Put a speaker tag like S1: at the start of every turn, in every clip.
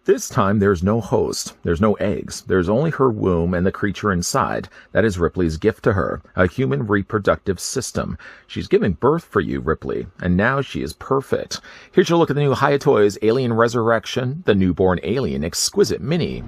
S1: This time there's no host, there's no eggs, there's only her womb and the creature inside. That is Ripley's gift to her, a human reproductive system. She's giving birth for you, Ripley, and now she is perfect. Here's your look at the new Hiya Toys Alien Resurrection, the Newborn Alien Exquisite Mini.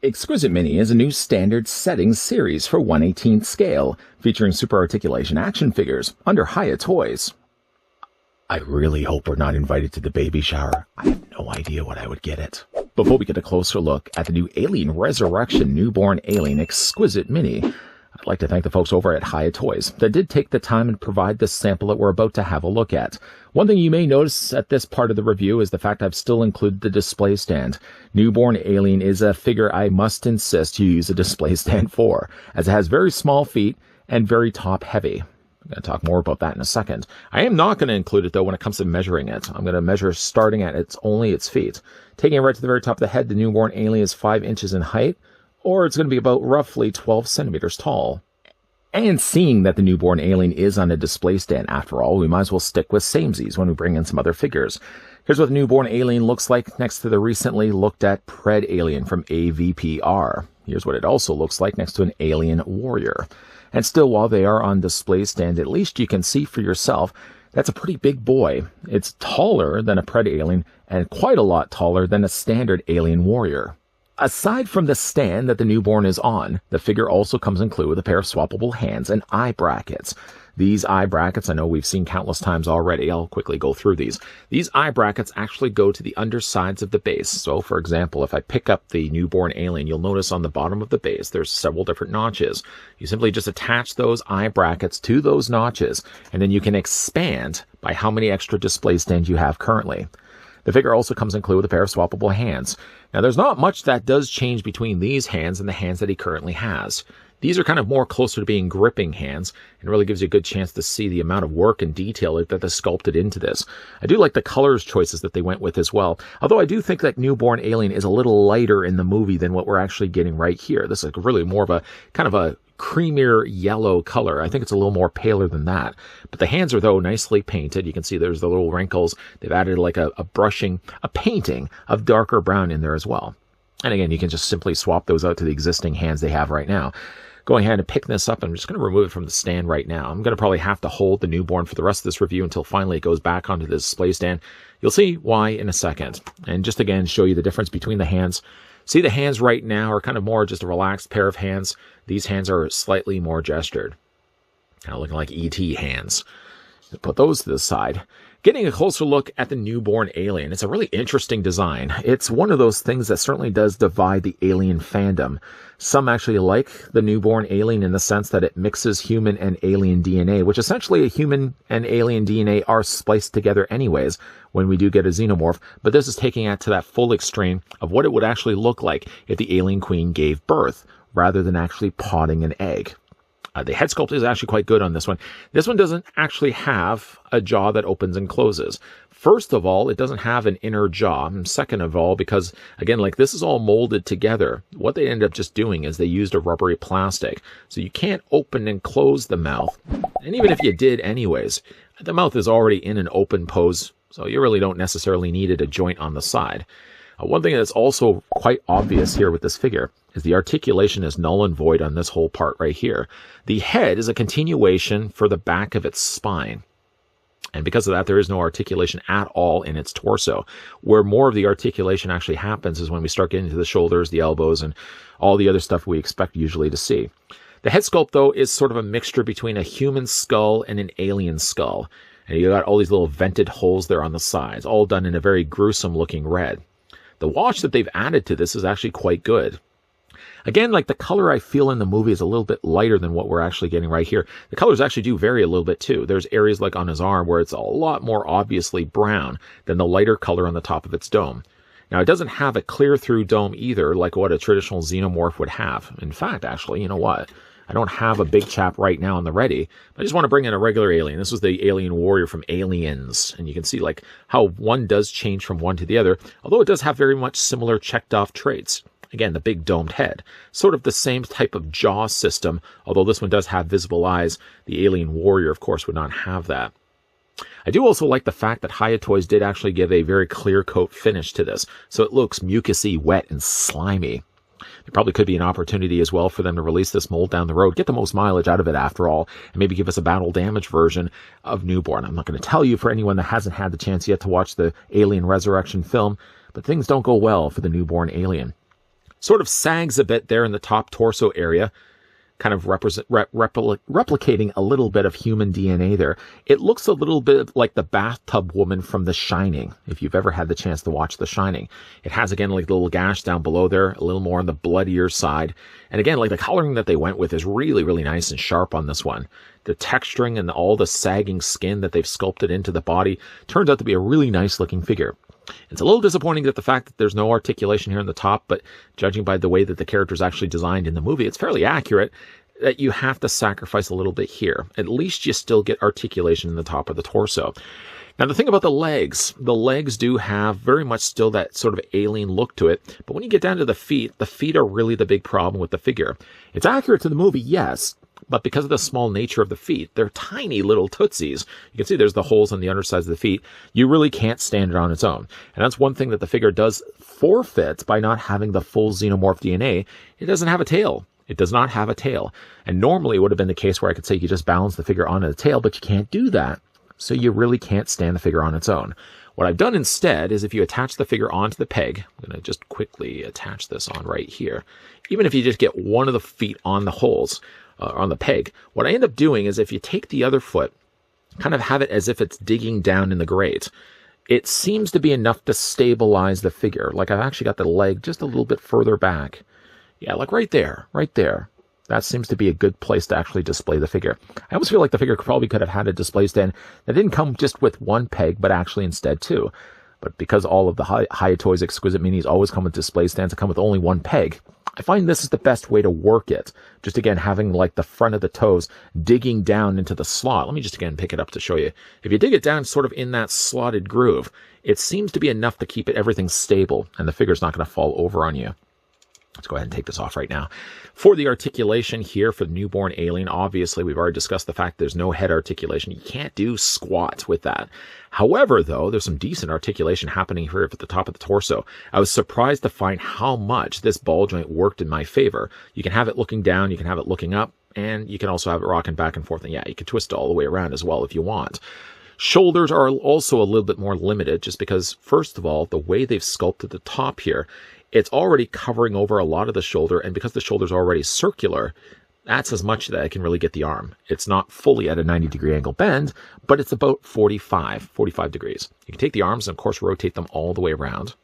S1: Exquisite Mini is a new standard settings series for 1/18th scale, featuring super articulation action figures under Hiya Toys. I really hope we're not invited to the baby shower. I have no idea what I would get it. Before we get a closer look at the new Alien Resurrection Newborn Alien Exquisite Mini, I'd like to thank the folks over at Hiya Toys that did take the time and provide the sample that we're about to have a look at. One thing you may notice at this part of the review is the fact I've still included the display stand. Newborn Alien is a figure I must insist you use a display stand for, as it has very small feet and very top heavy. I'm going to talk more about that in a second. I am not going to include it though when it comes to measuring it. I'm going to measure starting at only its feet. Taking it right to the very top of the head, the Newborn Alien is 5 inches in height, or it's going to be about roughly 12 centimeters tall. And seeing that the Newborn Alien is on a display stand after all, we might as well stick with samesies when we bring in some other figures. Here's what the Newborn Alien looks like next to the recently looked at Pred Alien from AVPR. Here's what it also looks like next to an Alien Warrior. And still, while they are on display stand, at least you can see for yourself that's a pretty big boy. It's taller than a Pred Alien and quite a lot taller than a standard Alien Warrior. Aside from the stand that the newborn is on, the figure also comes included with a pair of swappable hands and eye brackets. These eye brackets, I know we've seen countless times already. I'll quickly go through these. These eye brackets actually go to the undersides of the base. So, for example, if I pick up the Newborn Alien, you'll notice on the bottom of the base there's several different notches. You simply just attach those eye brackets to those notches, and then you can expand by how many extra display stands you have currently. The figure also comes included with a pair of swappable hands. Now, there's not much that does change between these hands and the hands that he currently has. These are kind of more closer to being gripping hands, and really gives you a good chance to see the amount of work and detail that they sculpted into this. I do like the colors choices that they went with as well, although I do think that Newborn Alien is a little lighter in the movie than what we're actually getting right here. This is really more of a kind of a creamier yellow color. I think it's a little more paler than that. But the hands are, though, nicely painted. You can see there's the little wrinkles. They've added like a painting of darker brown in there as well. And again, you can just simply swap those out to the existing hands they have right now. Going ahead and picking this up, I'm just going to remove it from the stand right now. I'm going to probably have to hold the newborn for the rest of this review until finally it goes back onto the display stand. You'll see why in a second. And just again, show you the difference between the hands. See, the hands right now are kind of more just a relaxed pair of hands. These hands are slightly more gestured. Kind of looking like E.T. hands. Put those to the side. Getting a closer look at the Newborn Alien. It's a really interesting design. It's one of those things that certainly does divide the alien fandom. Some actually like the Newborn Alien in the sense that it mixes human and alien DNA, which essentially a human and alien DNA are spliced together anyways when we do get a xenomorph. But this is taking it to that full extreme of what it would actually look like if the alien queen gave birth, rather than actually potting an egg. The head sculpt is actually quite good on this one. This one doesn't actually have a jaw that opens and closes. First of all, it doesn't have an inner jaw. And second of all, because, again, like this is all molded together, what they ended up just doing is they used a rubbery plastic. So you can't open and close the mouth. And even if you did anyways, the mouth is already in an open pose, so you really don't necessarily need a joint on the side. One thing that's also quite obvious here with this figure is the articulation is null and void on this whole part right here. The head is a continuation for the back of its spine. And because of that, there is no articulation at all in its torso. Where more of the articulation actually happens is when we start getting to the shoulders, the elbows, and all the other stuff we expect usually to see. The head sculpt, though, is sort of a mixture between a human skull and an alien skull. And you got all these little vented holes there on the sides, all done in a very gruesome looking red. The wash that they've added to this is actually quite good. Again, like the color I feel in the movie is a little bit lighter than what we're actually getting right here. The colors actually do vary a little bit too. There's areas like on his arm where it's a lot more obviously brown than the lighter color on the top of its dome. Now, it doesn't have a clear through dome either, like what a traditional xenomorph would have. In fact, actually, you know what?
S2: I don't have a big chap right now on the ready. But I just want to bring in a regular alien. This was the alien warrior from Aliens. And you can see like how one does change from one to the other, although it does have very much similar checked off traits. Again, the big domed head. Sort of the same type of jaw system, although this one does have visible eyes. The alien warrior, of course, would not have that. I do also like the fact that Hiya Toys did actually give a very clear coat finish to this, so it looks mucusy, wet, and slimy. There probably could be an opportunity as well for them to release this mold down the road, get the most mileage out of it after all, and maybe give us a battle damage version of Newborn. I'm not going to tell you for anyone that hasn't had the chance yet to watch the Alien Resurrection film, but things don't go well for the newborn alien. Sort of sags a bit there in the top torso area, kind of replicating a little bit of human DNA there. It looks a little bit like the bathtub woman from The Shining, if you've ever had the chance to watch The Shining. It has, again, like the little gash down below there, a little more on the bloodier side. And again, like the coloring that they went with is really, really nice and sharp on this one. The texturing and all the sagging skin that they've sculpted into the body turns out to be a really nice looking figure. It's a little disappointing that the fact that there's no articulation here in the top, but judging by the way that the character's actually designed in the movie, it's fairly accurate that you have to sacrifice a little bit here. At least you still get articulation in the top of the torso. Now, the thing about the legs do have very much still that sort of alien look to it, but when you get down to the feet are really the big problem with the figure. It's accurate to the movie, yes, but because of the small nature of the feet, they're tiny little tootsies. You can see there's the holes on the undersides of the feet. You really can't stand it on its own. And that's one thing that the figure does forfeit by not having the full xenomorph DNA. It doesn't have a tail. It does not have a tail. And normally it would have been the case where I could say you just balance the figure onto the tail, but you can't do that. So you really can't stand the figure on its own. What I've done instead is if you attach the figure onto the peg, I'm going to just quickly attach this on right here. Even if you just get one of the feet on the holes, on the peg, what I end up doing is if you take the other foot, kind of have it as if it's digging down in the grate, it seems to be enough to stabilize the figure. Like I've actually got the leg just a little bit further back. Yeah, like right there. That seems to be a good place to actually display the figure. I almost feel like the figure probably could have had a display stand that didn't come just with one peg, but actually instead two. But because all of the Hiya Toys Exquisite Minis always come with display stands that come with only one peg, I find this is the best way to work it. Just again, having like the front of the toes digging down into the slot. Let me just again pick it up to show you. If you dig it down sort of in that slotted groove, it seems to be enough to keep everything stable and the figure's not going to fall over on you. Let's go ahead and take this off right now. For the articulation here for the newborn alien, obviously we've already discussed the fact there's no head articulation. You can't do squat with that. However, though, there's some decent articulation happening here at the top of the torso. I was surprised to find how much this ball joint worked in my favor. You can have it looking down, you can have it looking up, and you can also have it rocking back and forth. And yeah, you can twist it all the way around as well if you want. Shoulders are also a little bit more limited just because, first of all, the way they've sculpted the top here, it's already covering over a lot of the shoulder, and because the shoulder's already circular, that's as much that I can really get the arm. It's not fully at a 90-degree angle bend, but it's about 45 degrees. You can take the arms and, of course, rotate them all the way around.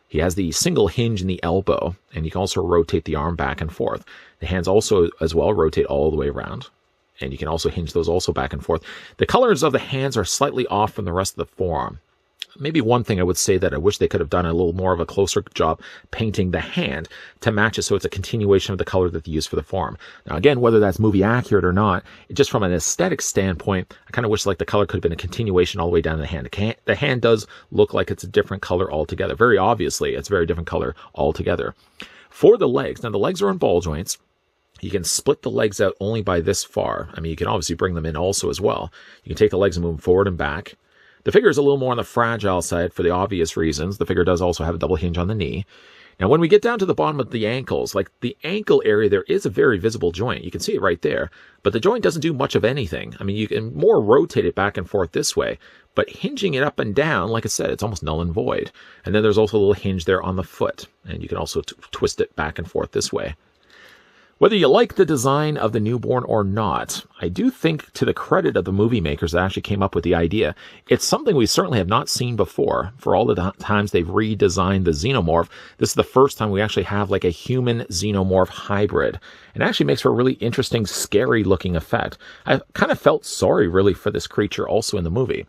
S2: He has the single hinge in the elbow, and you can also rotate the arm back and forth. The hands also, as well, rotate all the way around, and you can also hinge those also back and forth. The colors of the hands are slightly off from the rest of the forearm. Maybe one thing I would say that I wish they could have done a little more of a closer job painting the hand to match it so it's a continuation of the color that they use for the forearm. Now, again, whether that's movie accurate or not, just from an aesthetic standpoint, I kind of wish like the color could have been a continuation all the way down to the hand. The hand does look like it's a different color altogether. Very obviously, it's a very different color altogether. For the legs, now the legs are in ball joints. You can split the legs out only by this far. I mean, you can obviously bring them in also as well. You can take the legs and move them forward and back. The figure is a little more on the fragile side for the obvious reasons. The figure does also have a double hinge on the knee. Now, when we get down to the bottom of the ankles, like the ankle area, there is a very visible joint. You can see it right there, but the joint doesn't do much of anything. I mean, you can more rotate it back and forth this way, but hinging it up and down, like I said, it's almost null and void. And then there's also a little hinge there on the foot, and you can also twist it back and forth this way. Whether you like the design of the newborn or not, I do think to the credit of the movie makers that actually came up with the idea, it's something we certainly have not seen before. For all the times they've redesigned the xenomorph, this is the first time we actually have like a human xenomorph hybrid. It actually makes for a really interesting, scary looking effect. I kind of felt sorry really for this creature also in the movie,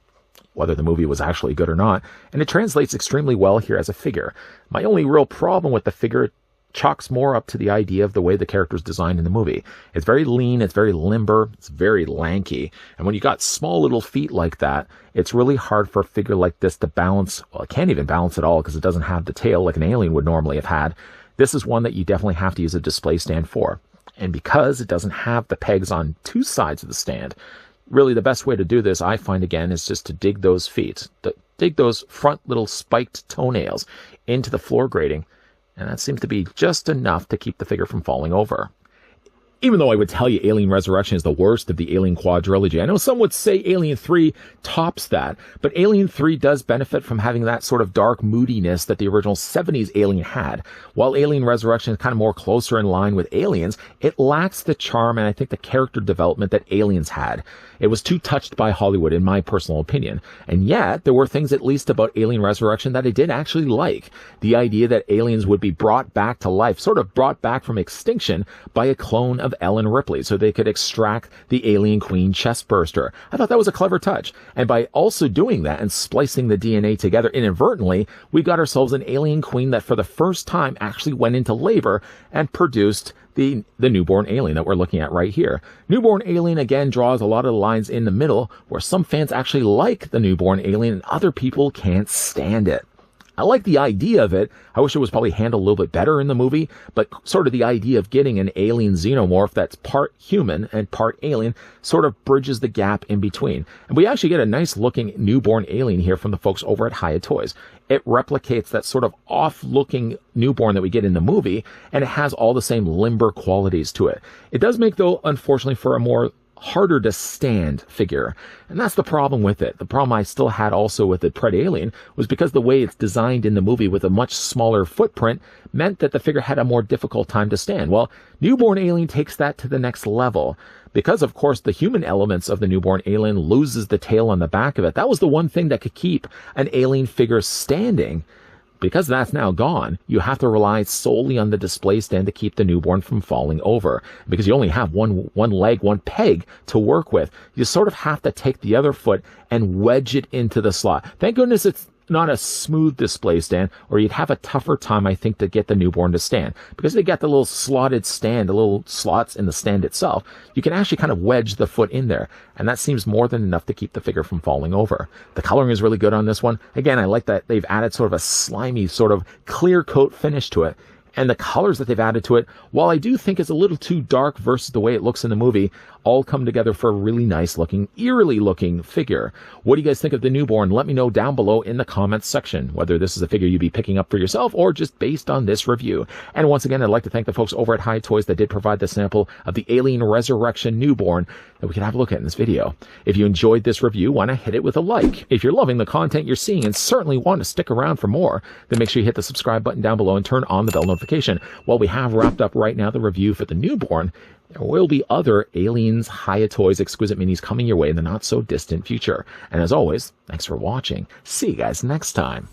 S2: whether the movie was actually good or not, and it translates extremely well here as a figure. My only real problem with the figure chalks more up to the idea of the way the character's designed in the movie. It's very lean, it's very limber, it's very lanky. And when you got small little feet like that, it's really hard for a figure like this to balance. Well, it can't even balance at all because it doesn't have the tail like an alien would normally have had. This is one that you definitely have to use a display stand for. And because it doesn't have the pegs on two sides of the stand, really the best way to do this, I find again, is just to dig those feet, dig those front little spiked toenails into the floor grating. And that seems to be just enough to keep the figure from falling over. Even though I would tell you Alien Resurrection is the worst of the Alien quadrilogy, I know some would say Alien 3 tops that, but Alien 3 does benefit from having that sort of dark moodiness that the original 70s Alien had. While Alien Resurrection is kind of more closer in line with Aliens, it lacks the charm and I think the character development that Aliens had. It was too touched by Hollywood, in my personal opinion. And yet, there were things at least about Alien Resurrection that I did actually like. The idea that aliens would be brought back to life, sort of brought back from extinction by a clone of Ellen Ripley, so they could extract the alien queen chestburster. I thought that was a clever touch. And by also doing that and splicing the DNA together inadvertently, we got ourselves an alien queen that for the first time actually went into labor and produced the newborn alien that we're looking at right here. Newborn alien again draws a lot of the lines in the middle where some fans actually like the newborn alien and other people can't stand it. I like the idea of it. I wish it was probably handled a little bit better in the movie, but sort of the idea of getting an alien xenomorph that's part human and part alien sort of bridges the gap in between. And we actually get a nice looking newborn alien here from the folks over at Hiya Toys. It replicates that sort of off-looking newborn that we get in the movie, and it has all the same limber qualities to it. It does make, though, unfortunately, for a more harder to stand figure. And that's the problem with it. The problem I still had also with the Pred Alien was because the way it's designed in the movie with a much smaller footprint meant that the figure had a more difficult time to stand. Well, Newborn Alien takes that to the next level. Because, of course, the human elements of the newborn alien loses the tail on the back of it. That was the one thing that could keep an alien figure standing. Because that's now gone, you have to rely solely on the display stand to keep the newborn from falling over. Because you only have one leg, one peg to work with. You sort of have to take the other foot and wedge it into the slot. Thank goodness it's not a smooth display stand, or you'd have a tougher time, I think, to get the newborn to stand. Because they got the little slotted stand, the little slots in the stand itself, you can actually kind of wedge the foot in there. And that seems more than enough to keep the figure from falling over. The coloring is really good on this one. Again, I like that they've added sort of a slimy, sort of clear coat finish to it. And the colors that they've added to it, while I do think it's a little too dark versus the way it looks in the movie, all come together for a really nice looking, eerily looking figure. What do you guys think of the newborn? Let me know down below in the comments section, whether this is a figure you'd be picking up for yourself or just based on this review. And once again, I'd like to thank the folks over at Hiya Toys that did provide the sample of the Alien Resurrection newborn that we could have a look at in this video. If you enjoyed this review, why not hit it with a like? If you're loving the content you're seeing and certainly want to stick around for more, then make sure you hit the subscribe button down below and turn on the bell notification. While we have wrapped up right now the review for the newborn, there will be other Aliens Hiya Toys Exquisite Minis coming your way in the not so distant future. And as always, thanks for watching. See you guys next time.